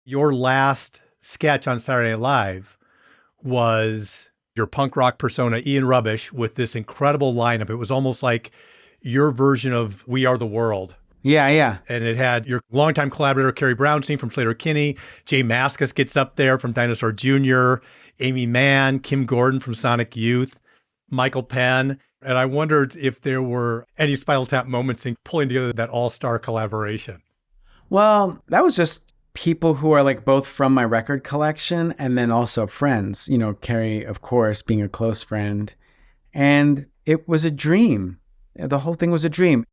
Your last sketch on Saturday Night Live was your punk rock persona, Ian Rubbish, with this incredible lineup. It was almost like your version of We Are the World. Yeah, yeah. And it had your longtime collaborator, Carrie Brownstein from Slater-Kinney. Jay Mascis gets up there from Dinosaur Jr., Amy Mann, Kim Gordon from Sonic Youth, Michael Penn. And I wondered if there were any Spinal Tap moments in pulling together that all-star collaboration. Well, that was just people who are like both from my record collection and then also friends. You know, Carrie, of course, being a close friend. And it was a dream. The whole thing was a dream.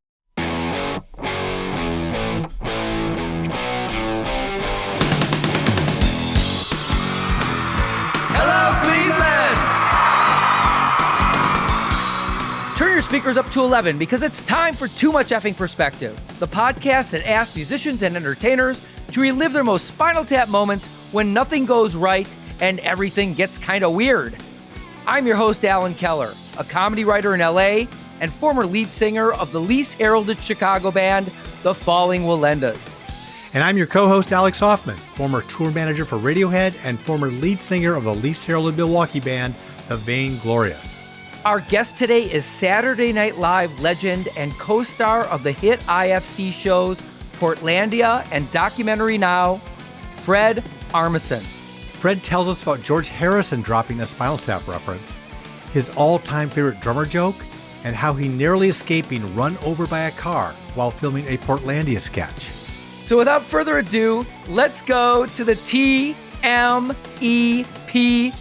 Turn your speakers up to 11 because it's time for Too Much Effing Perspective, the podcast that asks musicians and entertainers to relive their most Spinal Tap moments when nothing goes right and everything gets kind of weird. I'm your host, Alan Keller, a comedy writer in LA and former lead singer of the least heralded Chicago band, The Falling Wallendas. And I'm your co-host, Alex Hoffman, former tour manager for Radiohead and former lead singer of the least heralded Milwaukee band, The Vainglorious. Our guest today is Saturday Night Live legend and co-star of the hit IFC shows Portlandia and Documentary Now, Fred Armisen. Fred tells us about George Harrison dropping a Spinal Tap reference, his all-time favorite drummer joke, and how he narrowly escaped being run over by a car while filming a Portlandia sketch. So without further ado, let's go to the TMEP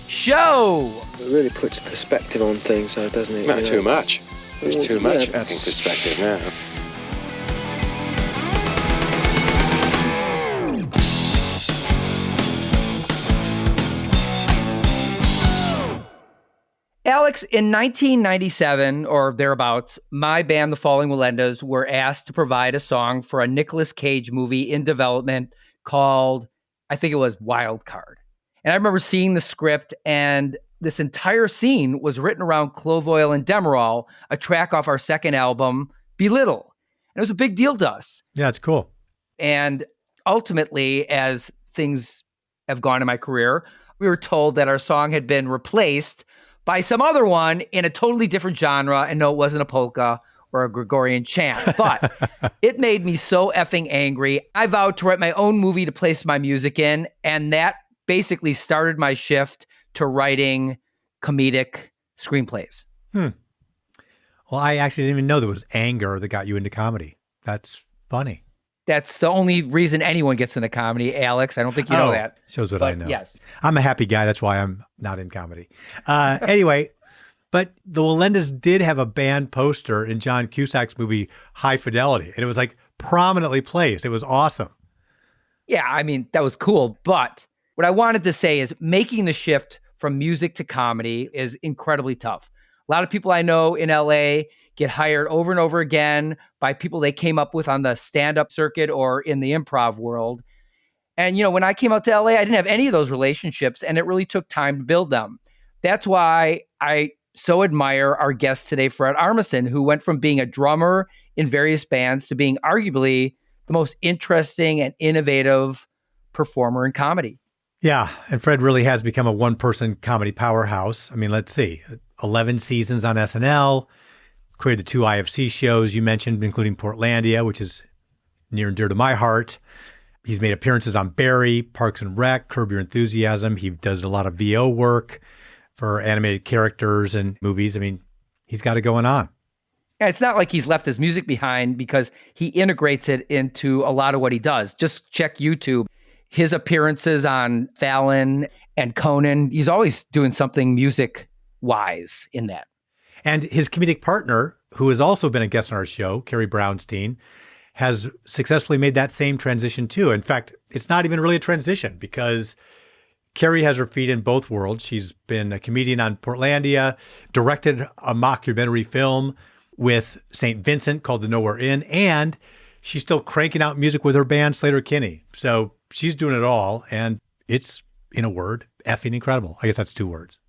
show. It really puts perspective on things, though, doesn't it? Not too much. There's too much Yeah, effing perspective now. Alex, in 1997 or thereabouts, my band, The Falling Wallendas, were asked to provide a song for a Nicolas Cage movie in development called, I think it was Wild Card. And I remember seeing the script, and this entire scene was written around Clove Oil and Demerol, a track off our second album, Belittle. And it was a big deal to us. Yeah, it's cool. And ultimately, as things have gone in my career, we were told that our song had been replaced by some other one in a totally different genre. And no, it wasn't a polka or a Gregorian chant, but it made me so effing angry. I vowed to write my own movie to place my music in. And that basically started my shift to writing comedic screenplays. Well, I actually didn't even know there was anger that got you into comedy. That's funny. That's the only reason anyone gets into comedy, Alex. I don't think you know that. Shows what But I know. yes. I'm a happy guy. That's why I'm not in comedy. Anyway, but the Wallendas did have a band poster in John Cusack's movie High Fidelity, and it was like prominently placed. It was awesome. Yeah, I mean, that was cool. But what I wanted to say is making the shift from music to comedy is incredibly tough. A lot of people I know in LA get hired over and over again by people they came up with on the stand-up circuit or in the improv world. And, you know, when I came out to LA, I didn't have any of those relationships, and it really took time to build them. That's why I so admire our guest today, Fred Armisen, who went from being a drummer in various bands to being arguably the most interesting and innovative performer in comedy. Yeah, and Fred really has become a one-person comedy powerhouse. I mean, let's see, 11 seasons on SNL, created the 2 IFC shows you mentioned, including Portlandia, which is near and dear to my heart. He's made appearances on Barry, Parks and Rec, Curb Your Enthusiasm. He does a lot of VO work for animated characters and movies. I mean, he's got it going on. And it's not like he's left his music behind because he integrates it into a lot of what he does. Just check YouTube. His appearances on Fallon and Conan, he's always doing something music-wise in that. And his comedic partner, who has also been a guest on our show, Carrie Brownstein, has successfully made that same transition too. In fact, it's not even really a transition because Carrie has her feet in both worlds. She's been a comedian on Portlandia, directed a mockumentary film with St. Vincent called The Nowhere Inn, and she's still cranking out music with her band, Slater-Kinney. So she's doing it all, and it's, in a word, effing incredible. I guess that's 2 words.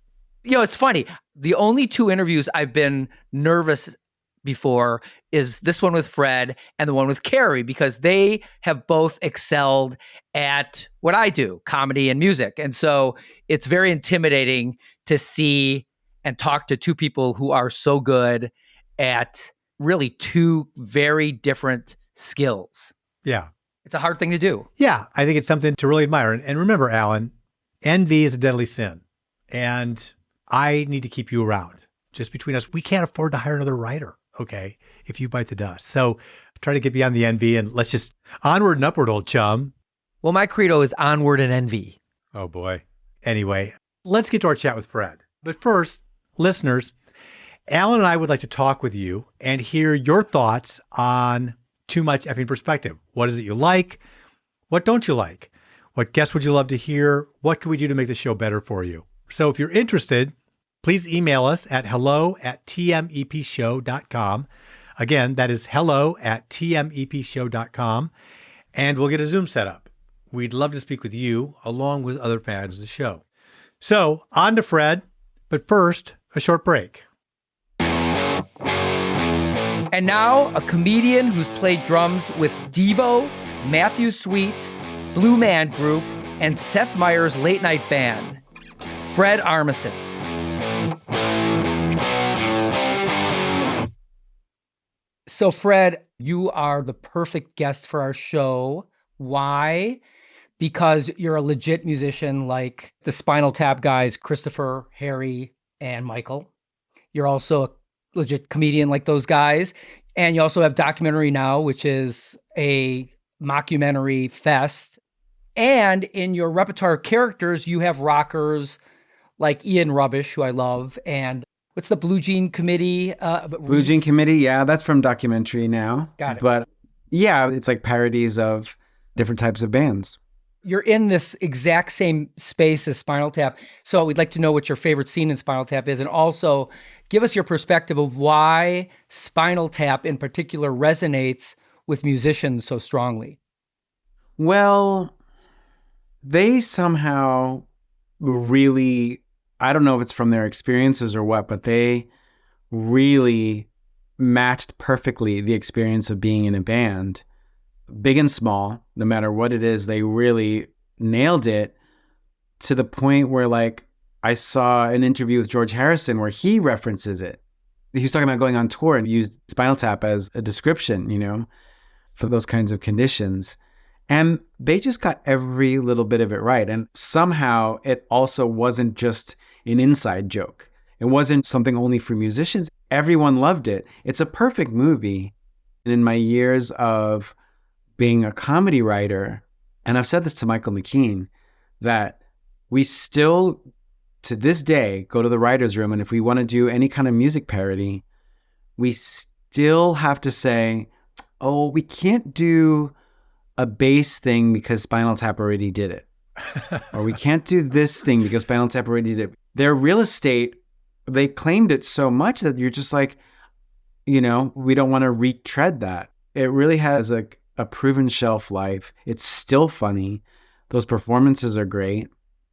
You know, it's funny. The only 2 interviews I've been nervous before is this one with Fred and the one with Carrie, because they have both excelled at what I do, comedy and music. And so it's very intimidating to see and talk to two people who are so good at really two very different skills. Yeah. It's a hard thing to do. Yeah. I think it's something to really admire. And remember, Alan, envy is a deadly sin. And I need to keep you around. Just between us, we can't afford to hire another writer, okay, if you bite the dust. So try to get beyond the envy and let's just onward and upward, old chum. Well, my credo is onward and envy. Oh, boy. Anyway, let's get to our chat with Fred. But first, listeners, Alan and I would like to talk with you and hear your thoughts on Too Much Effing Perspective. What is it you like? What don't you like? What guests would you love to hear? What can we do to make the show better for you? So if you're interested, please email us at hello@tmepshow.com. Again, that is hello@tmepshow.com. And we'll get a Zoom set up. We'd love to speak with you along with other fans of the show. So on to Fred, but first, a short break. And now, a comedian who's played drums with Devo, Matthew Sweet, Blue Man Group, and Seth Meyers' late night band, Fred Armisen. So, Fred, you are the perfect guest for our show. Why? Because you're a legit musician like the Spinal Tap guys, Christopher, Harry, and Michael. You're also a legit comedian like those guys. And you also have Documentary Now, which is a mockumentary fest. And in your repertoire of characters, you have rockers like Ian Rubbish, who I love, and what's the Blue Jean Committee? Blue Jean Committee, yeah, that's from Documentary Now. Got it. But yeah, it's like parodies of different types of bands. You're in this exact same space as Spinal Tap. So we'd like to know what your favorite scene in Spinal Tap is. And also give us your perspective of why Spinal Tap in particular resonates with musicians so strongly. Well, they somehow really, I don't know if it's from their experiences or what, but they really matched perfectly the experience of being in a band. Big and small, no matter what it is, they really nailed it to the point where, like, I saw an interview with George Harrison where he references it. He was talking about going on tour and used Spinal Tap as a description, you know, for those kinds of conditions. And they just got every little bit of it right. And somehow it also wasn't just an inside joke. It wasn't something only for musicians. Everyone loved it. It's a perfect movie. And in my years of being a comedy writer, and I've said this to Michael McKean, that we still, to this day, go to the writer's room, and if we want to do any kind of music parody, we still have to say, oh, we can't do a bass thing because Spinal Tap already did it. Or we can't do this thing because Spinal Tap already did it. Their real estate, they claimed it so much that you're just like, you know, we don't want to retread that. It really has a proven shelf life. It's still funny. Those performances are great.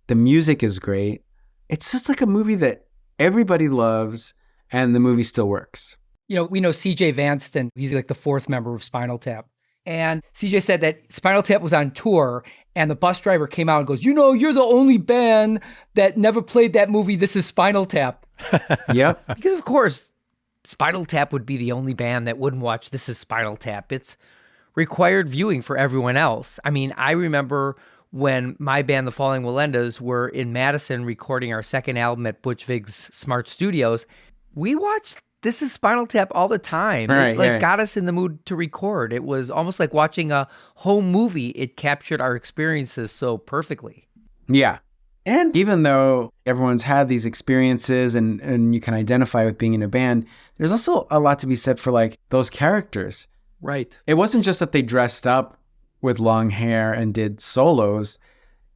The music is great. It's just like a movie that everybody loves, and the movie still works. You know, we know CJ Vanston. He's like the fourth member of Spinal Tap. And CJ said that Spinal Tap was on tour, and the bus driver came out and goes, you know, you're the only band that never played that movie, This Is Spinal Tap. Yep. Because, of course, Spinal Tap would be the only band that wouldn't watch This Is Spinal Tap. It's required viewing for everyone else. I mean, I remember when my band, the Falling Wallendas, were in Madison recording our second album at Butch Vig's Smart Studios. We watched This Is Spinal Tap all the time. Right, It got us in the mood to record. It was almost like watching a home movie. It captured our experiences so perfectly. Yeah. And even though everyone's had these experiences and you can identify with being in a band, there's also a lot to be said for like those characters. Right. It wasn't just that they dressed up with long hair and did solos.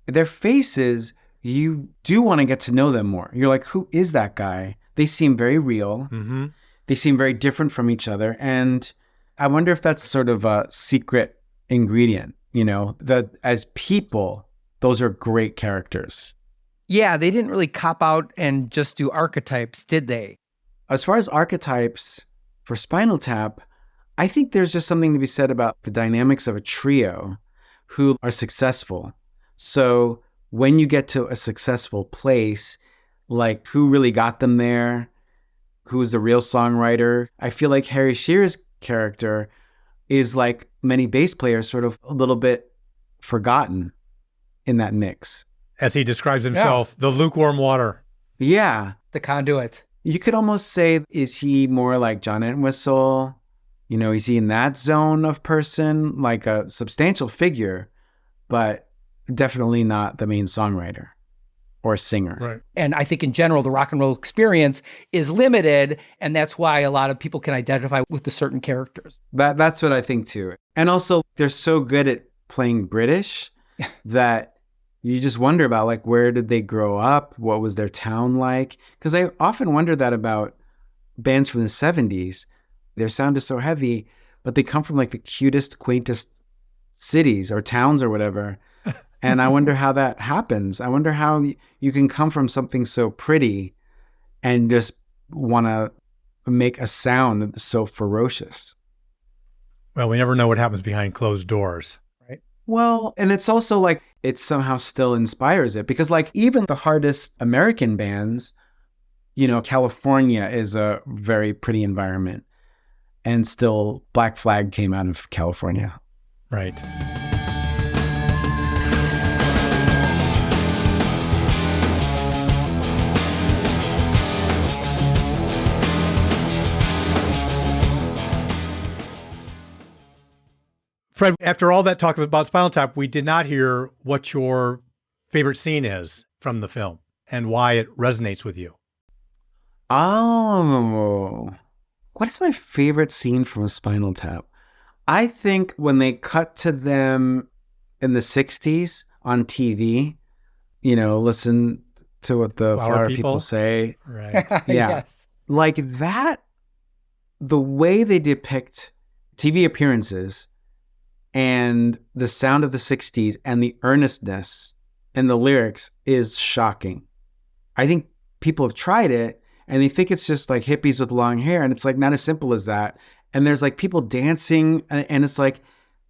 Their faces, you do want to get to know them more. You're like, who is that guy? They seem very real. Mm-hmm. They seem very different from each other. And I wonder if that's sort of a secret ingredient, you know, that as people, those are great characters. Yeah, they didn't really cop out and just do archetypes, did they? As far as archetypes, For Spinal Tap, I think there's just something to be said about the dynamics of a trio who are successful. So when you get to a successful place, like who really got them there? Who's the real songwriter? I feel like Harry Shearer's character is, like many bass players, sort of a little bit forgotten in that mix. As he describes himself, the lukewarm water. Yeah. The conduit. You could almost say, is he more like John Entwistle? You know, is he in that zone of person, like a substantial figure, but definitely not the main songwriter or singer. Right. And I think in general, the rock and roll experience is limited. And that's why a lot of people can identify with the certain characters. That's what I think too. And also, they're so good at playing British that you just wonder about, like, where did they grow up? What was their town like? Because I often wonder that about bands from the 70s. Their sound is so heavy, but they come from like the cutest, quaintest cities or towns or whatever. And I wonder how that happens. I wonder how you can come from something so pretty and just want to make a sound so ferocious. Well, we never know what happens behind closed doors. Right. Well, and it's also like it somehow still inspires it, because like even the hardest American bands, you know, California is a very pretty environment. And still Black Flag came out of California. Right. Fred, after all that talk about Spinal Tap, we did not hear what your favorite scene is from the film and why it resonates with you. Oh, what is my favorite scene from Spinal Tap? I think when they cut to them in the 60s on TV, you know, listen to what the flower people say. Right. Yeah. Yes. Like that, the way they depict TV appearances and the sound of the 60s and the earnestness in the lyrics is shocking. I think people have tried it and they think it's just like hippies with long hair, and it's like not as simple as that. And there's like people dancing, and it's like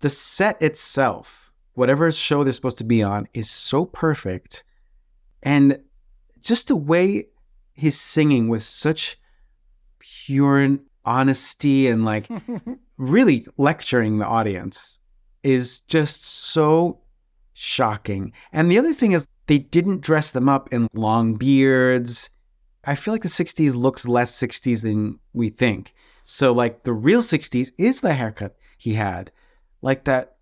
the set itself, whatever show they're supposed to be on, is so perfect. And just the way he's singing with such pure honesty and like really lecturing the audience is just so shocking. And the other thing is they didn't dress them up in long beards. I feel like the 60s looks less 60s than we think. So like the real 60s is the haircut he had. Like that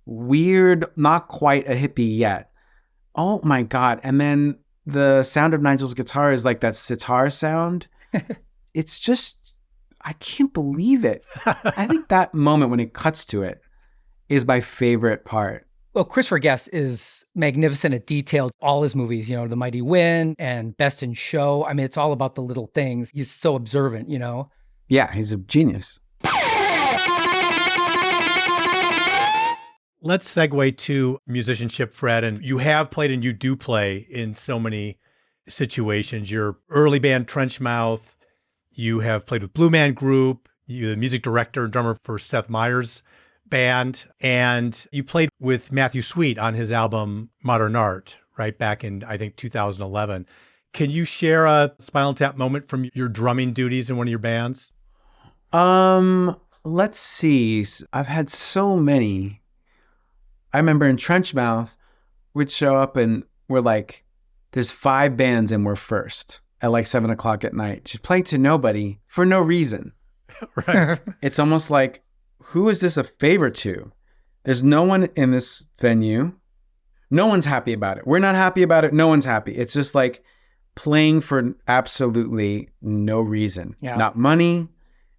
weird, not quite a hippie yet. Oh my God. And then the sound of Nigel's guitar is like that sitar sound. It's just, I can't believe it. I think that moment when it cuts to it is my favorite part. Well, Christopher Guest is magnificent at detail. All his movies, you know, The Mighty Wind and Best in Show. I mean, it's all about the little things. He's so observant, you know? Yeah, he's a genius. Let's segue to musicianship, Fred. And you have played and you do play in so many situations. Your early band, Trenchmouth. You have played with Blue Man Group. You're the music director and drummer for Seth Meyers' band. And you played with Matthew Sweet on his album Modern Art, right back in, I think, 2011. Can you share a Spinal Tap moment from your drumming duties in one of your bands? Let's see. I've had so many. I remember in Trenchmouth, we'd show up and we're like, there's 5 bands and we're first at like 7 o'clock at night, just playing to nobody for no reason. Right. It's almost like, who is this a favor to? There's no one in this venue. No one's happy about it. We're not happy about it. No one's happy. It's just like playing for absolutely no reason. Yeah. Not money.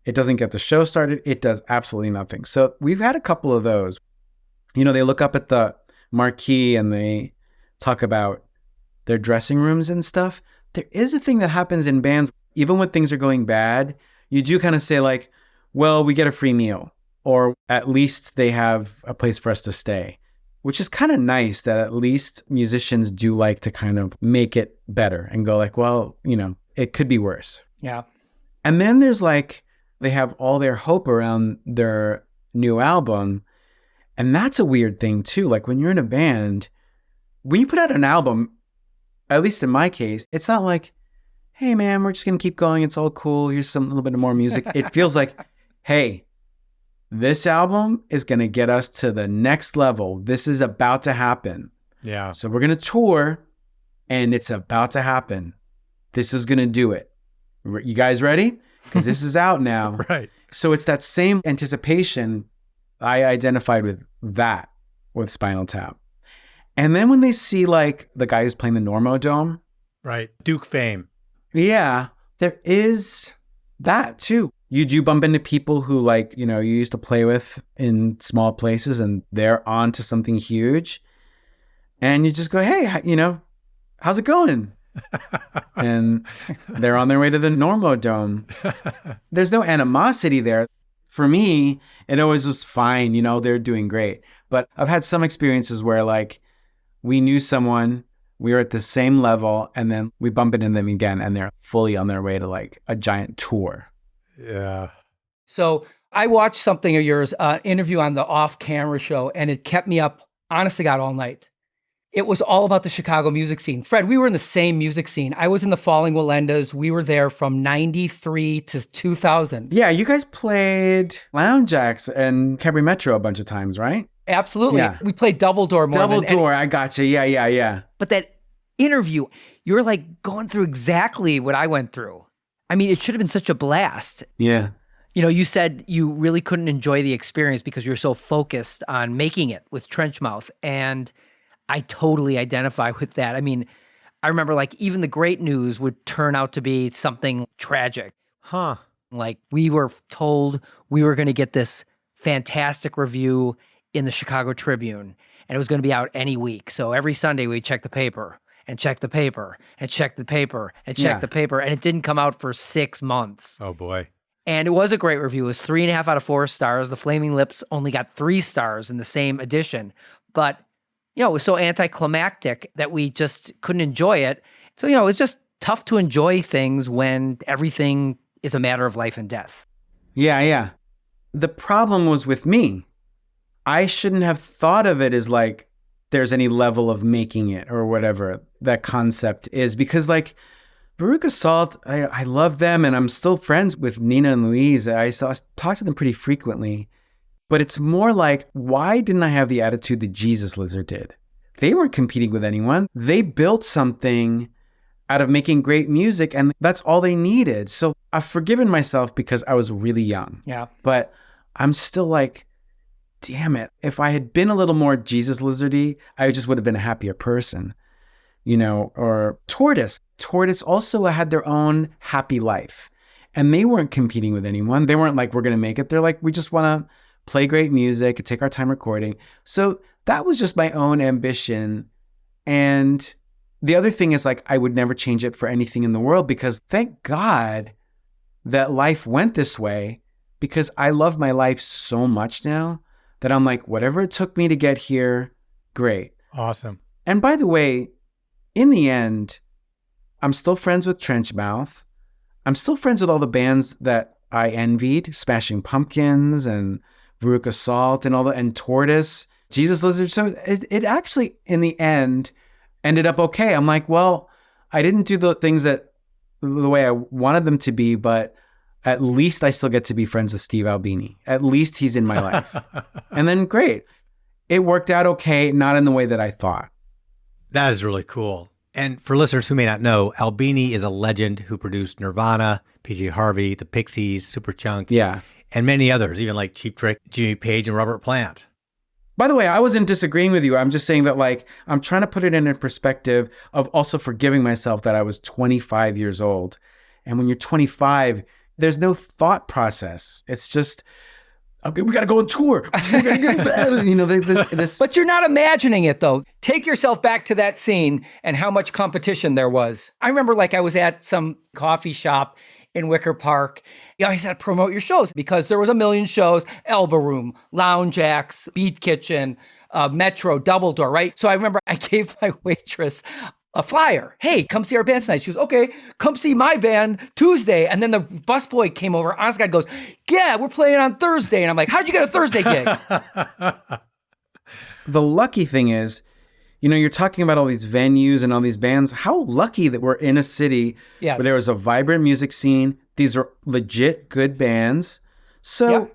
It doesn't get the show started. It does absolutely nothing. So we've had a couple of those. You know, they look up at the marquee and they talk about their dressing rooms and stuff. There is a thing that happens in bands, even when things are going bad, you do kind of say like, well, we get a free meal, or at least they have a place for us to stay, which is kind of nice that at least musicians do like to kind of make it better and go like, well, you know, it could be worse. Yeah. And then there's like they have all their hope around their new album. And that's a weird thing too. Like when you're in a band, when you put out an album, at least in my case, it's not like, hey man, we're just going to keep going. It's all cool. Here's some little bit of more music. It feels like, hey, this album is going to get us to the next level. This is about to happen. Yeah. So we're going to tour and it's about to happen. This is going to do it. You guys ready? Because this is out now. Right. So it's that same anticipation. I identified with that with Spinal Tap. And then when they see like the guy who's playing the Normo Dome. Right. Duke fame. Yeah, there is that too. You do bump into people who like, you used to play with in small places and they're on to something huge. And you just go, hey, how's it going? And they're on their way to the Normo Dome. There's no animosity there. For me, it always was fine. They're doing great. But I've had some experiences where like we knew someone, we were at the same level, and then we bump into them again and they're fully on their way to like a giant tour. Yeah. So I watched something of yours, interview on the off-camera show, and it kept me up, honest to God, all night. It was all about the Chicago music scene. Fred, we were in the same music scene. I was in the Falling Walendas. We were there from 93 to 2000. Yeah, you guys played Lounge Acts and Cabaret Metro a bunch of times, right? Absolutely. Yeah. We played Double Door more Double than Door, I gotcha. Yeah. But that interview, you were like going through exactly what I went through. I mean, it should have been such a blast. Yeah. You said you really couldn't enjoy the experience because you're so focused on making it with Trenchmouth. And I totally identify with that. I mean, I remember like even the great news would turn out to be something tragic. Huh. Like we were told we were going to get this fantastic review in the Chicago Tribune and it was going to be out any week. So every Sunday we'd check the paper and check the paper and check the paper and check the paper. And it didn't come out for 6 months. Oh boy. And it was a great review. It was 3.5 out of 4 stars. The Flaming Lips only got 3 stars in the same edition. But, it was so anticlimactic that we just couldn't enjoy it. So, it's just tough to enjoy things when everything is a matter of life and death. Yeah. The problem was with me. I shouldn't have thought of it as like there's any level of making it or whatever that concept is. Because like Veruca Salt, I love them and I'm still friends with Nina and Louise. I talk to them pretty frequently. But it's more like, why didn't I have the attitude that Jesus Lizard did? They weren't competing with anyone. They built something out of making great music, and that's all they needed. So I've forgiven myself because I was really young. Yeah. But I'm still like, damn it. If I had been a little more Jesus Lizardy, I just would have been a happier person. Or Tortoise. Tortoise also had their own happy life. And they weren't competing with anyone. They weren't like, we're going to make it. They're like, we just want to play great music and take our time recording. So that was just my own ambition. And the other thing is like, I would never change it for anything in the world because thank God that life went this way because I love my life so much now that I'm like, whatever it took me to get here, great. Awesome. And by the way, in the end, I'm still friends with Trenchmouth. I'm still friends with all the bands that I envied, Smashing Pumpkins and Veruca Salt and Tortoise, Jesus Lizard. So it actually, in the end, ended up okay. I'm like, well, I didn't do the things that the way I wanted them to be, but at least I still get to be friends with Steve Albini. At least he's in my life. And then great. It worked out okay, not in the way that I thought. That is really cool. And for listeners who may not know, Albini is a legend who produced Nirvana, PJ Harvey, the Pixies, Superchunk, and many others, even like Cheap Trick, Jimmy Page, and Robert Plant. By the way, I wasn't disagreeing with you. I'm just saying that like, I'm trying to put it in a perspective of also forgiving myself that I was 25 years old. And when you're 25, there's no thought process. It's just, okay, we got to go on tour. We got to get this. But you're not imagining it though. Take yourself back to that scene and how much competition there was. I remember like I was at some coffee shop in Wicker Park. I said, promote your shows because there was a million shows, Elba Room, Lounge Acts, Beat Kitchen, Metro, Double Door, right? So I remember I gave my waitress a flyer. Hey, come see our band tonight. She goes, okay, come see my band Tuesday. And then the busboy came over. Honest guy goes, yeah, we're playing on Thursday. And I'm like, how'd you get a Thursday gig? The lucky thing is, you're talking about all these venues and all these bands. How lucky that we're in a city Yes. where there was a vibrant music scene. These are legit good bands. So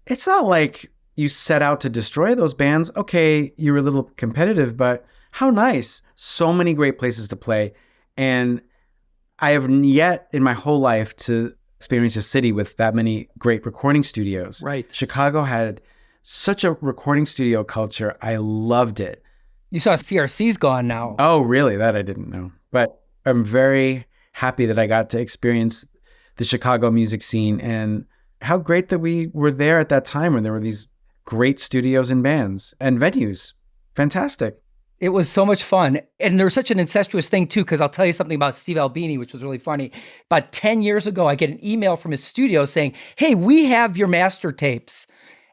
it's not like you set out to destroy those bands. Okay, you were a little competitive, but how nice. So many great places to play. And I have yet in my whole life to experience a city with that many great recording studios. Right. Chicago had such a recording studio culture. I loved it. You saw CRC's gone now. Oh, really? That I didn't know. But I'm very happy that I got to experience the Chicago music scene, and how great that we were there at that time when there were these great studios and bands and venues. Fantastic. It was so much fun. And there was such an incestuous thing too, because I'll tell you something about Steve Albini, which was really funny. About 10 years ago, I get an email from his studio saying, hey, we have your master tapes.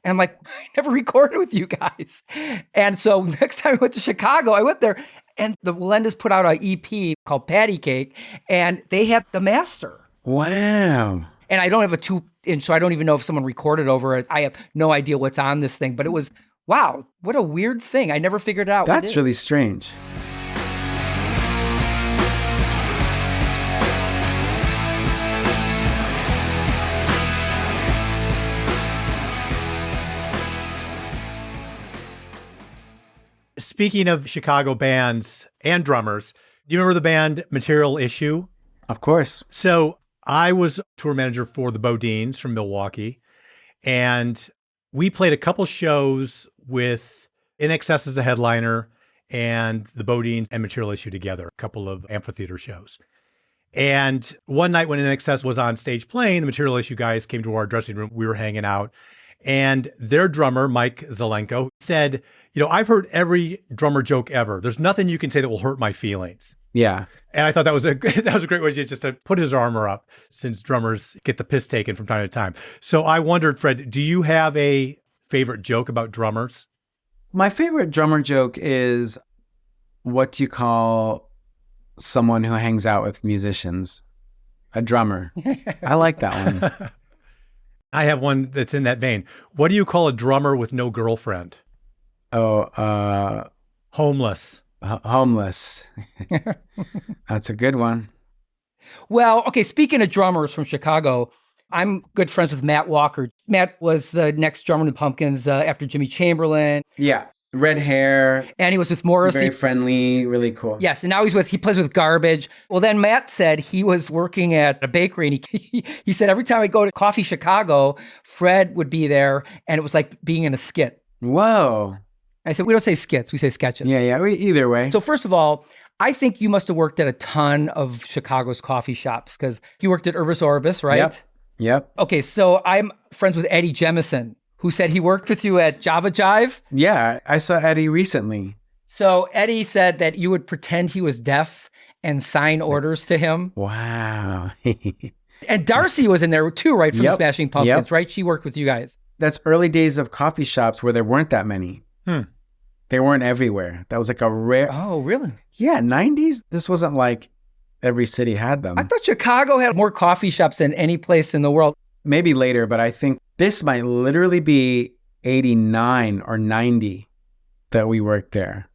And I'm like, I never recorded with you guys. And so next time I went to Chicago, I went there and the Walendas put out an EP called Patty Cake, and they had the master. Wow. And I don't have a 2-inch, so I don't even know if someone recorded over it. I have no idea what's on this thing, but it was, wow, what a weird thing. I never figured it out. That's really strange. Speaking of Chicago bands and drummers, do you remember the band Material Issue? Of course. So I was tour manager for the Bodines from Milwaukee, and we played a couple shows with INXS as a headliner and the Bodines and Material Issue together, a couple of amphitheater shows. And one night when INXS was on stage playing, the Material Issue guys came to our dressing room. We were hanging out, and their drummer, Mike Zelenko, said, I've heard every drummer joke ever. There's nothing you can say that will hurt my feelings. Yeah. And I thought that was a great way just to put his armor up, since drummers get the piss taken from time to time. So I wondered, Fred, do you have a favorite joke about drummers? My favorite drummer joke is, what do you call someone who hangs out with musicians? A drummer. I like that one. I have one that's in that vein. What do you call a drummer with no girlfriend? Oh, homeless. Homeless. That's a good one. Well, okay, speaking of drummers from Chicago, I'm good friends with Matt Walker. Matt was the next drummer in the Pumpkins after Jimmy Chamberlain. Yeah. Red hair. And he was with Morrissey. Very friendly, really cool. Yes, and now he plays with Garbage. Well, then Matt said he was working at a bakery, and he said every time I go to Coffee Chicago, Fred would be there, and it was like being in a skit. Whoa. I said, we don't say skits, we say sketches. Yeah, either way. So first of all, I think you must have worked at a ton of Chicago's coffee shops, because you worked at Urbis Orbis, right? Yep. Okay, so I'm friends with Eddie Jemison, who said he worked with you at Java Jive. Yeah, I saw Eddie recently. So Eddie said that you would pretend he was deaf and sign orders to him. Wow. And Darcy was in there too, right? From the Smashing Pumpkins, right? She worked with you guys. That's early days of coffee shops where there weren't that many. They weren't everywhere. That was like a rare... Oh, really? Yeah, 90s. This wasn't like every city had them. I thought Chicago had more coffee shops than any place in the world. Maybe later, but I think this might literally be 89 or 90 that we worked there.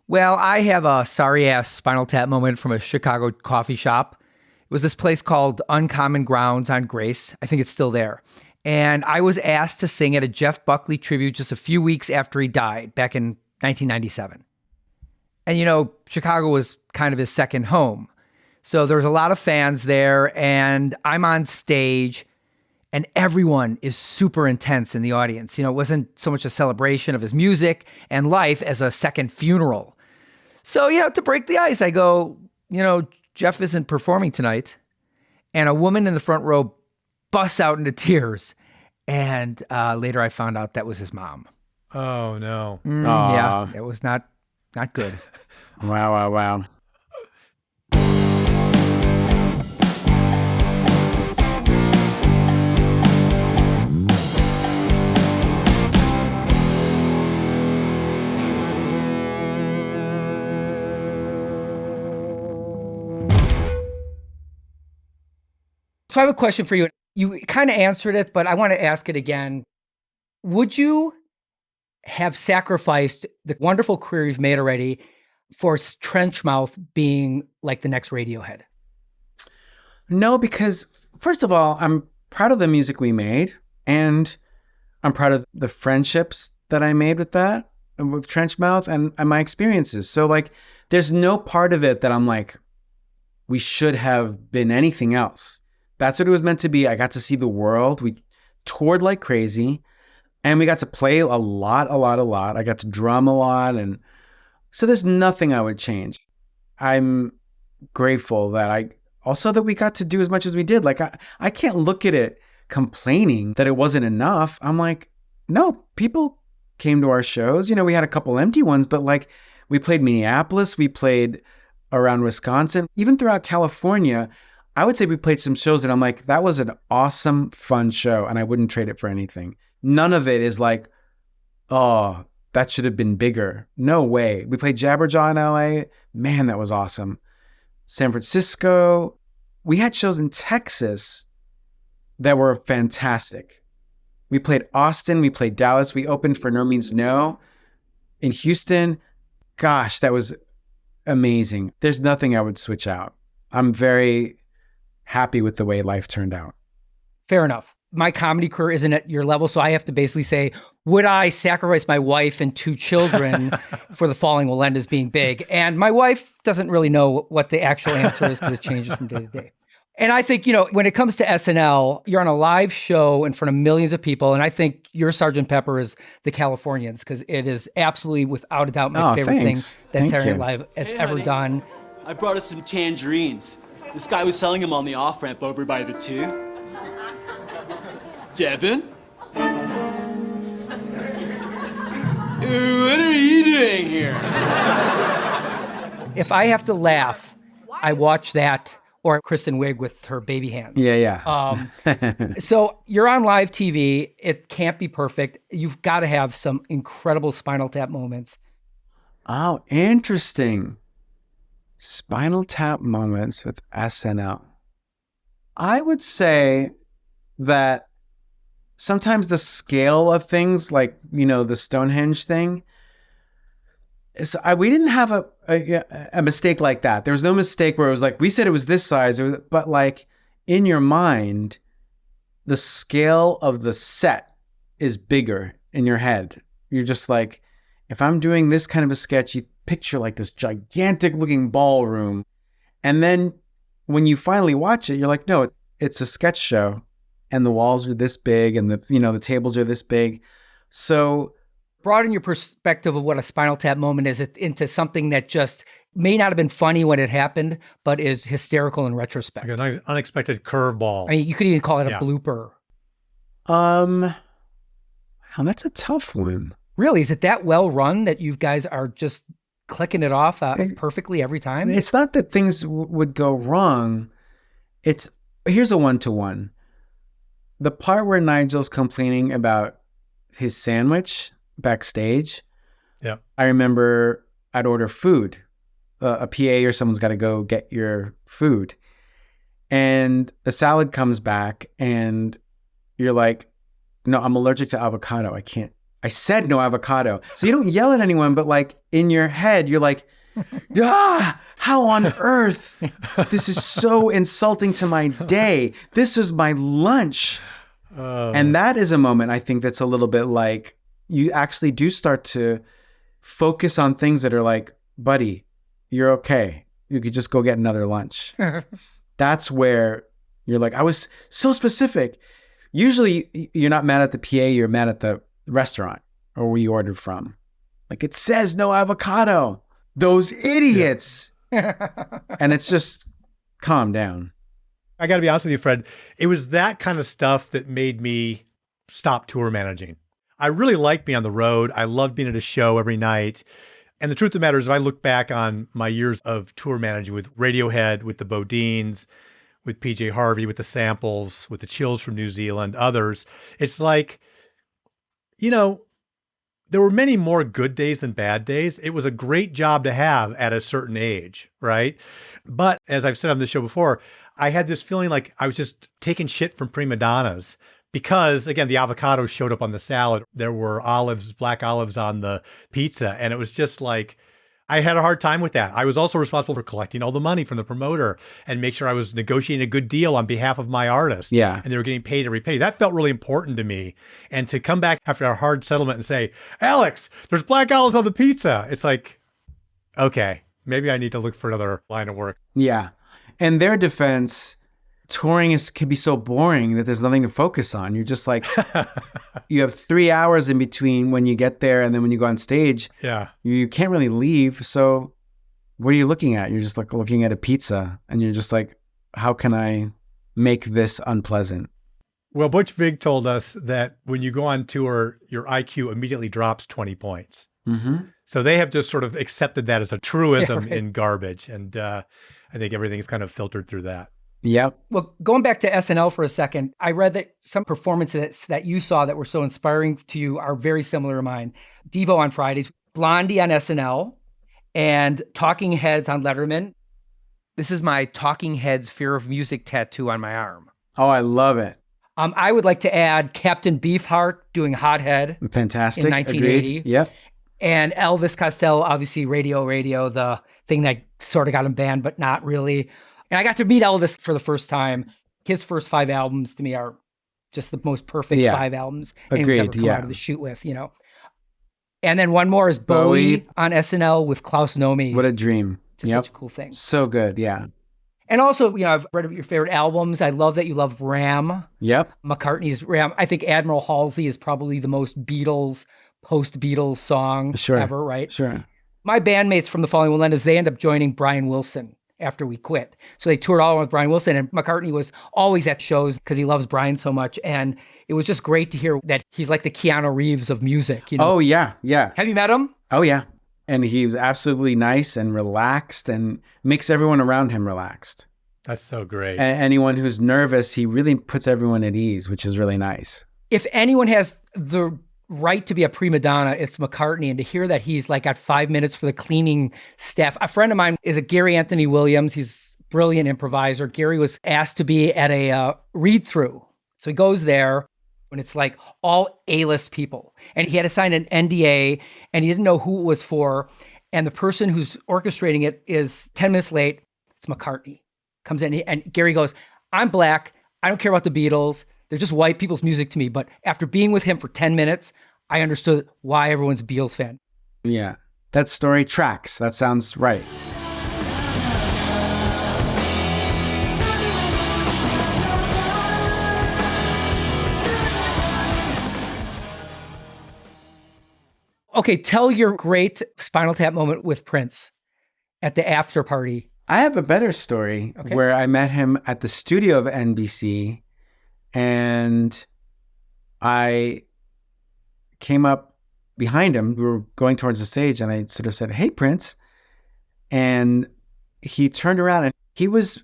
Well, I have a sorry-ass Spinal Tap moment from a Chicago coffee shop. It was this place called Uncommon Grounds on Grace. I think it's still there. And I was asked to sing at a Jeff Buckley tribute just a few weeks after he died, back in 1997. And, Chicago was kind of his second home. So there was a lot of fans there, and I'm on stage, and everyone is super intense in the audience. It wasn't so much a celebration of his music and life as a second funeral. So, to break the ice, I go, Jeff isn't performing tonight. And a woman in the front row busts out into tears. And later I found out that was his mom. Oh, no. Yeah, it was not good. Wow. So I have a question for you. You kind of answered it, but I want to ask it again. Would you have sacrificed the wonderful career you've made already for Trenchmouth being like the next Radiohead? No, because first of all, I'm proud of the music we made, and I'm proud of the friendships that I made with that, and with Trenchmouth, and my experiences. So like, there's no part of it that I'm like, we should have been anything else. That's what it was meant to be. I got to see the world. We toured like crazy, and we got to play a lot. I got to drum a lot, and so there's nothing I would change. I'm grateful that we got to do as much as we did. Like, I can't look at it complaining that it wasn't enough. I'm like, no, people came to our shows. You know, we had a couple empty ones, but like, we played Minneapolis, we played around Wisconsin, even throughout California. I would say we played some shows and I'm like, that was an awesome, fun show, and I wouldn't trade it for anything. None of it is like, oh, that should have been bigger. No way. We played Jabberjaw in LA. Man, that was awesome. San Francisco. We had shows in Texas that were fantastic. We played Austin. We played Dallas. We opened for No Means No in Houston. Gosh, that was amazing. There's nothing I would switch out. I'm very happy with the way life turned out. Fair enough. My comedy career isn't at your level, so I have to basically say, would I sacrifice my wife and 2 children for The Falling Will End as being big? And my wife doesn't really know what the actual answer is because it changes from day to day. And I think, when it comes to SNL, you're on a live show in front of millions of people. And I think your Sgt. Pepper is the Californians, because it is absolutely, without a doubt, my favorite thing that Saturday Night Live has ever done. I brought us some tangerines. This guy was selling them on the off-ramp over by the 2. Devin? What are you doing here? If I have to laugh, I watch that, or Kristen Wiig with her baby hands. Yeah. So you're on live TV. It can't be perfect. You've got to have some incredible Spinal Tap moments. Oh, interesting. Spinal Tap moments with SNL. I would say that sometimes the scale of things, like, the Stonehenge thing, we didn't have a mistake like that. There was no mistake where it was like, we said it was this size, but like, in your mind, the scale of the set is bigger in your head. You're just like, if I'm doing this kind of a sketch, you picture like this gigantic looking ballroom. And then when you finally watch it, you're like, no, it's a sketch show, and the walls are this big, and the tables are this big. So broaden your perspective of what a Spinal Tap moment is into something that just may not have been funny when it happened, but is hysterical in retrospect. Like an unexpected curveball. I mean, you could even call it a blooper. Wow, that's a tough one. Really? Is it that well run that you guys are just clicking it off perfectly every time? It's not that things would go wrong. Here's a 1-to-1. The part where Nigel's complaining about his sandwich backstage. Yeah. I remember I'd order food. A PA or someone's got to go get your food. And the salad comes back and you're like, no, I'm allergic to avocado. I can't. I said no avocado. So you don't yell at anyone, but like in your head, you're like, how on earth? This is so insulting to my day. This is my lunch. And that is a moment, I think, that's a little bit like, you actually do start to focus on things that are like, buddy, you're okay. You could just go get another lunch. That's where you're like, I was so specific. Usually you're not mad at the PA, you're mad at the restaurant or where you ordered from. Like, it says no avocado. Those idiots. And it's just, calm down. I got to be honest with you, Fred. It was that kind of stuff that made me stop tour managing. I really liked being on the road. I loved being at a show every night. And the truth of the matter is, if I look back on my years of tour managing with Radiohead, with the Bodines, with PJ Harvey, with the Samples, with the Chills from New Zealand, others, it's like, there were many more good days than bad days. It was a great job to have at a certain age, right? But as I've said on the show before, I had this feeling like I was just taking shit from prima donnas because, again, the avocados showed up on the salad. There were olives, black olives on the pizza. And it was just like, I had a hard time with that. I was also responsible for collecting all the money from the promoter and make sure I was negotiating a good deal on behalf of my artist. Yeah. And they were getting paid every penny. That felt really important to me. And to come back after a hard settlement and say, Alex, there's black olives on the pizza. It's like, okay, maybe I need to look for another line of work. Yeah. In their defense, touring can be so boring that there's nothing to focus on. You're just like, you have 3 hours in between when you get there and then when you go on stage. Yeah. You can't really leave. So what are you looking at? You're just like looking at a pizza and you're just like, how can I make this unpleasant? Well, Butch Vig told us that when you go on tour, your IQ immediately drops 20 points. Mm-hmm. So they have just sort of accepted that as a truism Yeah, right. in garbage. And I think everything's kind of filtered through that. Yep. Well, going back to SNL for a second, I read that some performances that you saw that were so inspiring to you are very similar to mine. Devo on Fridays, Blondie on SNL, and Talking Heads on Letterman. This is my Talking Heads Fear of Music tattoo on my arm. Oh, I love it. I would like to add Captain Beefheart doing Hothead Fantastic. in 1980. Agreed. Yep. And Elvis Costello, obviously Radio, the thing that sort of got him banned, but not really. And I got to meet Elvis for the first time. His first 5 albums to me are just the most perfect 5 albums anyone's ever come out of the chute with, you know. And then one more is Bowie on SNL with Klaus Nomi. What a dream. It's such a cool thing. So good. Yeah. And also, you know, I've read your favorite albums. I love that you love Ram. Yep. McCartney's Ram. I think Admiral Halsey is probably the most Beatles, post-Beatles song ever, right? Sure. My bandmates from the Falling Willendas, they end up joining Brian Wilson after we quit. So they toured all with Brian Wilson, and McCartney was always at shows because he loves Brian so much. And it was just great to hear that he's like the Keanu Reeves of music. You know? Oh, yeah. Yeah. Have you met him? Oh, yeah. And he was absolutely nice and relaxed and makes everyone around him relaxed. That's so great. And anyone who's nervous, he really puts everyone at ease, which is really nice. If anyone has the right to be a prima donna, it's McCartney. And to hear that he's like got 5 minutes for the cleaning staff. A friend of mine is a Gary Anthony Williams. He's a brilliant improviser. Gary was asked to be at a read-through. So he goes there when it's like all A-list people. And he had to sign an NDA and he didn't know who it was for. And the person who's orchestrating it is 10 minutes late. It's McCartney. Comes in and Gary goes, I'm black. I don't care about the Beatles. They're just white people's music to me. But after being with him for 10 minutes, I understood why everyone's a Beatles fan. Yeah. That story tracks. That sounds right. Okay, tell your great Spinal Tap moment with Prince at the after party. I have a better story where I met him at the studio of NBC and I came up behind him. We were going towards the stage and I sort of said, "Hey, Prince." And he turned around and he was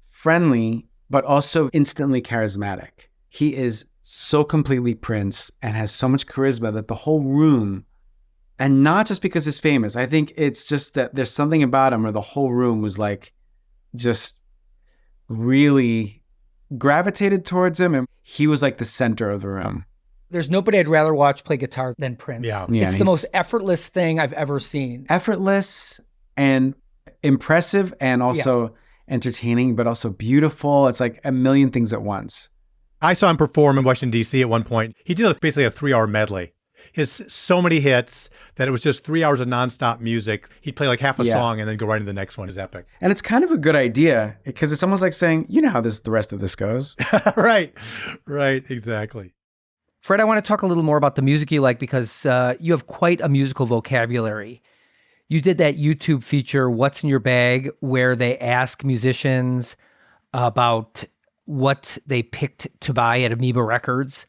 friendly, but also instantly charismatic. He is so completely Prince and has so much charisma that the whole room, and not just because he's famous, I think it's just that there's something about him where the whole room was like, just really gravitated towards him. And he was like the center of the room. There's nobody I'd rather watch play guitar than Prince. Yeah. It's the most effortless thing I've ever seen. Effortless and impressive and also entertaining, but also beautiful. It's like a million things at once. I saw him perform in Washington, D.C. at one point. He did basically a 3-hour medley. His so many hits that it was just 3 hours of nonstop music. He'd play like half a song and then go right into the next one. It's epic. And it's kind of a good idea because it's almost like saying, you know how the rest of this goes. Right, exactly. Fred, I want to talk a little more about the music you like because you have quite a musical vocabulary. You did that YouTube feature, What's in Your Bag, where they ask musicians about what they picked to buy at Amoeba Records.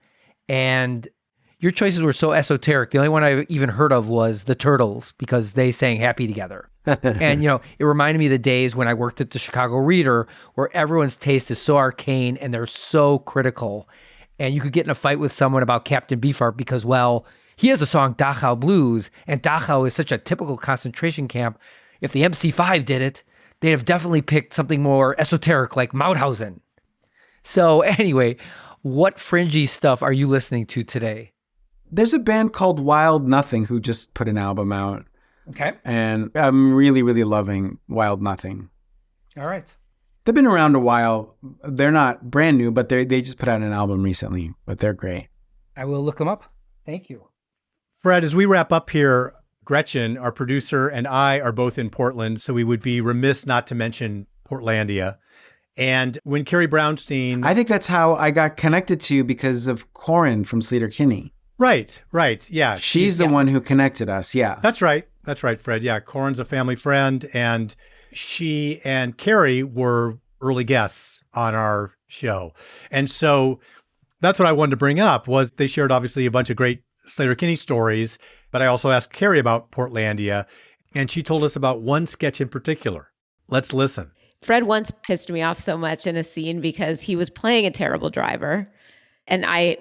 And your choices were so esoteric. The only one I even heard of was the Turtles because they sang Happy together. And, you know, it reminded me of the days when I worked at the Chicago Reader where everyone's taste is so arcane and they're so critical. And you could get in a fight with someone about Captain Beefheart because, well, He has a song, Dachau Blues, and Dachau is such a typical concentration camp. If the MC5 did it, they'd have definitely picked something more esoteric like Mauthausen. So anyway, what fringy stuff are you listening to today? There's a band called Wild Nothing who just put an album out. Okay. And I'm really, really loving Wild Nothing. All right. They've been around a while. They're not brand new, but they just put out an album recently, but they're great. I will look them up. Thank you. Fred, as we wrap up here, Gretchen, our producer, and I are both in Portland, so we would be remiss not to mention Portlandia. And when Carrie Brownstein... I think that's how I got connected to you because of Corin from Sleater Kinney. Right, yeah. She's the one who connected us, yeah. That's right, Fred. Yeah, Corin's a family friend, and she and Carrie were early guests on our show. And so that's what I wanted to bring up, was they shared obviously a bunch of great Sleater Kinney stories, but I also asked Carrie about Portlandia, and she told us about one sketch in particular. Let's listen. Fred once pissed me off so much in a scene because he was playing a terrible driver, and I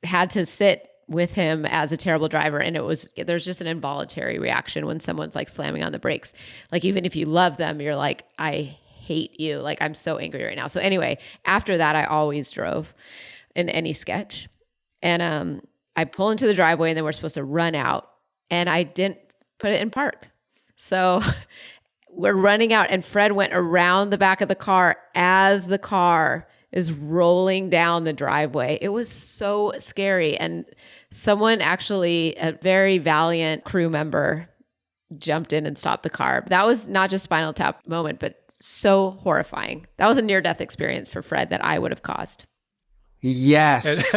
had to sit with him as a terrible driver, and there's just an involuntary reaction when someone's like slamming on the brakes. Like, even if you love them, you're like, I hate you. Like, I'm so angry right now. So anyway, after that, I always drove in any sketch. And I pull into the driveway, and then we're supposed to run out, and I didn't put it in park. So we're running out, and Fred went around the back of the car as the car is rolling down the driveway. It was so scary. And someone actually, a very valiant crew member, jumped in and stopped the car. That was not just Spinal Tap moment, but so horrifying. That was a near-death experience for Fred that I would have caused. Yes.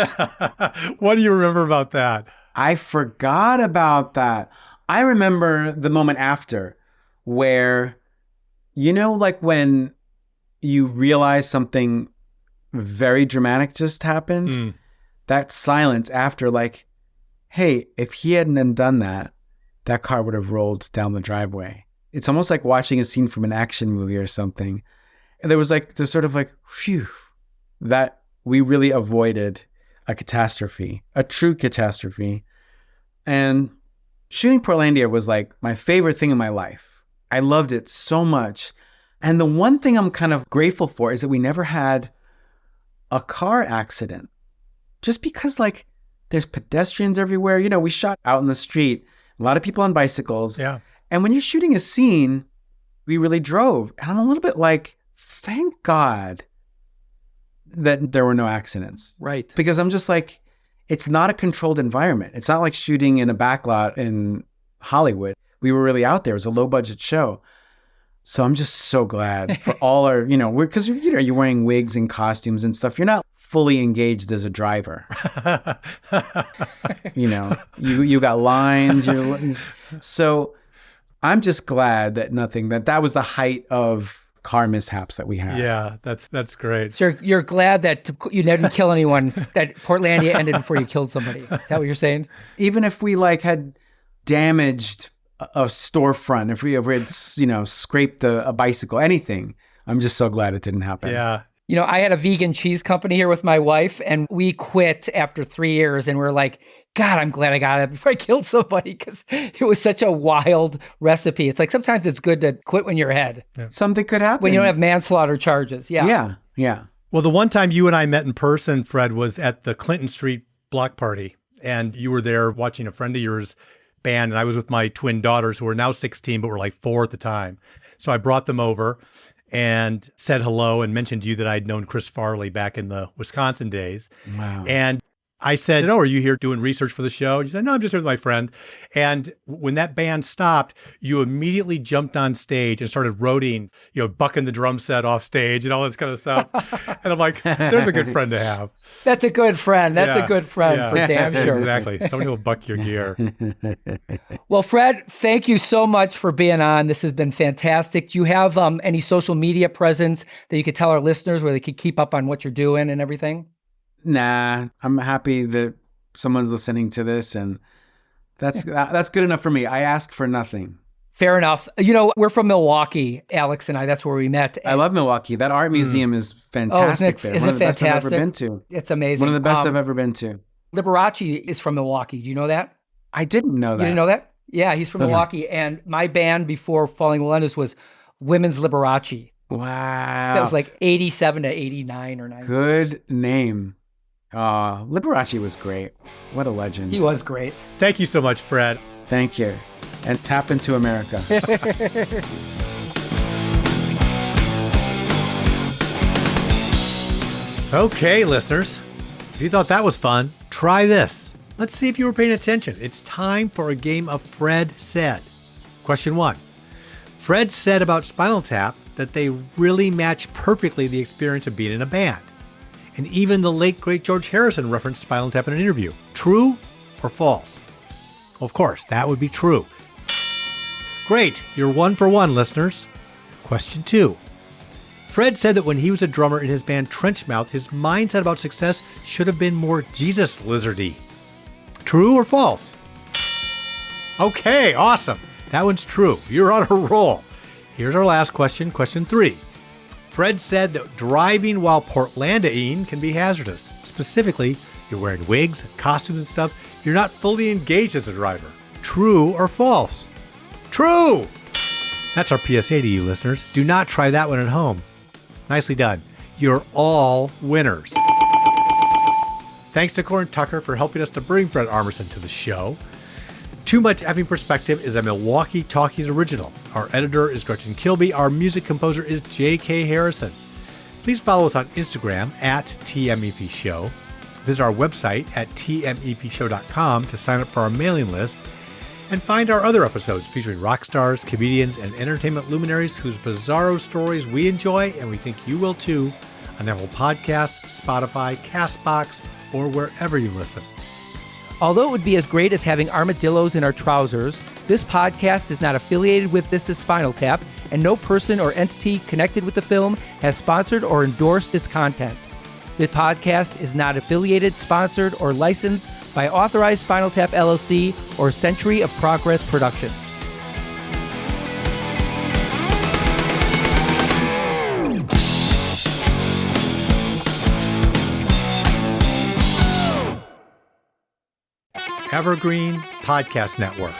What do you remember about that? I forgot about that. I remember the moment after where, like when you realize something very dramatic just happened, that silence after, like, hey, if he hadn't done that, that car would have rolled down the driveway. It's almost like watching a scene from an action movie or something. And there was like this sort of like, phew, that we really avoided a catastrophe, a true catastrophe. And shooting Portlandia was like my favorite thing in my life. I loved it so much. And the one thing I'm kind of grateful for is that we never had a car accident. Just because, like, there's pedestrians everywhere. We shot out in the street, a lot of people on bicycles. Yeah. And when you're shooting a scene, we really drove. And I'm a little bit like, thank God that there were no accidents. Right. Because I'm just like, it's not a controlled environment. It's not like shooting in a backlot in Hollywood. We were really out there. It was a low budget show. So I'm just so glad for all our, because, you're wearing wigs and costumes and stuff. You're not fully engaged as a driver. You got lines. So I'm just glad that was the height of car mishaps that we had. Yeah, that's great. So you're glad that you didn't kill anyone, that Portlandia ended before you killed somebody. Is that what you're saying? Even if we had damaged a storefront, if we had, scraped a bicycle, anything, I'm just so glad it didn't happen. Yeah. I had a vegan cheese company here with my wife, and we quit after 3 years, and we're like, God, I'm glad I got it before I killed somebody, because it was such a wild recipe. It's like sometimes it's good to quit when you're ahead. Yeah. Something could happen. When you don't have manslaughter charges. Yeah. Yeah. Well, the one time you and I met in person, Fred, was at the Clinton Street block party, and you were there watching a friend of yours band, and I was with my twin daughters who are now 16, but were like 4 at the time. So I brought them over and said hello and mentioned to you that I'd known Chris Farley back in the Wisconsin days. Wow. And I said, are you here doing research for the show? And you said, no, I'm just here with my friend. And when that band stopped, you immediately jumped on stage and started roading, bucking the drum set off stage and all this kind of stuff. And I'm like, there's a good friend to have. That's a good friend. That's a good friend for damn sure. Exactly. Somebody will buck your gear. Well, Fred, thank you so much for being on. This has been fantastic. Do you have any social media presence that you could tell our listeners where they could keep up on what you're doing and everything? Nah, I'm happy that someone's listening to this, and that's good enough for me. I ask for nothing. Fair enough. We're from Milwaukee, Alex and I. That's where we met. I love Milwaukee. That art museum is fantastic. Isn't it fantastic? I've ever been to. It's amazing. One of the best I've ever been to. Liberace is from Milwaukee. Do you know that? I didn't know that. You didn't know that? Yeah, he's from Milwaukee. And my band before Falling Millennials was Women's Liberace. Wow. That was like 87 to 89 or 90. Good name. Liberace was great. What a legend. He was great. Thank you so much, Fred. Thank you. And tap into America. Okay, listeners, if you thought that was fun, try this. Let's see if you were paying attention. It's time for a game of Fred Said. Question 1. Fred said about Spinal Tap that they really match perfectly the experience of being in a band. And even the late, great George Harrison referenced Spinal Tap in an interview. True or false? Of course, that would be true. Great, you're 1 for 1, listeners. Question 2. Fred said that when he was a drummer in his band Trenchmouth, his mindset about success should have been more Jesus lizardy. True or false? Okay, awesome. That one's true. You're on a roll. Here's our last question, question 3. Fred said that driving while Portlandia can be hazardous. Specifically, you're wearing wigs, costumes and stuff. You're not fully engaged as a driver. True or false? True! That's our PSA to you, listeners. Do not try that one at home. Nicely done. You're all winners. Thanks to Corin Tucker for helping us to bring Fred Armisen to the show. Too Much Effing Perspective is a Milwaukee Talkies original. Our editor is Gretchen Kilby. Our music composer is J.K. Harrison. Please follow us on Instagram at TMEP Show. Visit our website at tmepshow.com to sign up for our mailing list. And find our other episodes featuring rock stars, comedians, and entertainment luminaries whose bizarro stories we enjoy and we think you will too on Apple Podcasts, Spotify, CastBox, or wherever you listen. Although it would be as great as having armadillos in our trousers, this podcast is not affiliated with This Is Spinal Tap, and no person or entity connected with the film has sponsored or endorsed its content. The podcast is not affiliated, sponsored, or licensed by Authorized Spinal Tap LLC or Century of Progress Productions. Evergreen Podcast Network.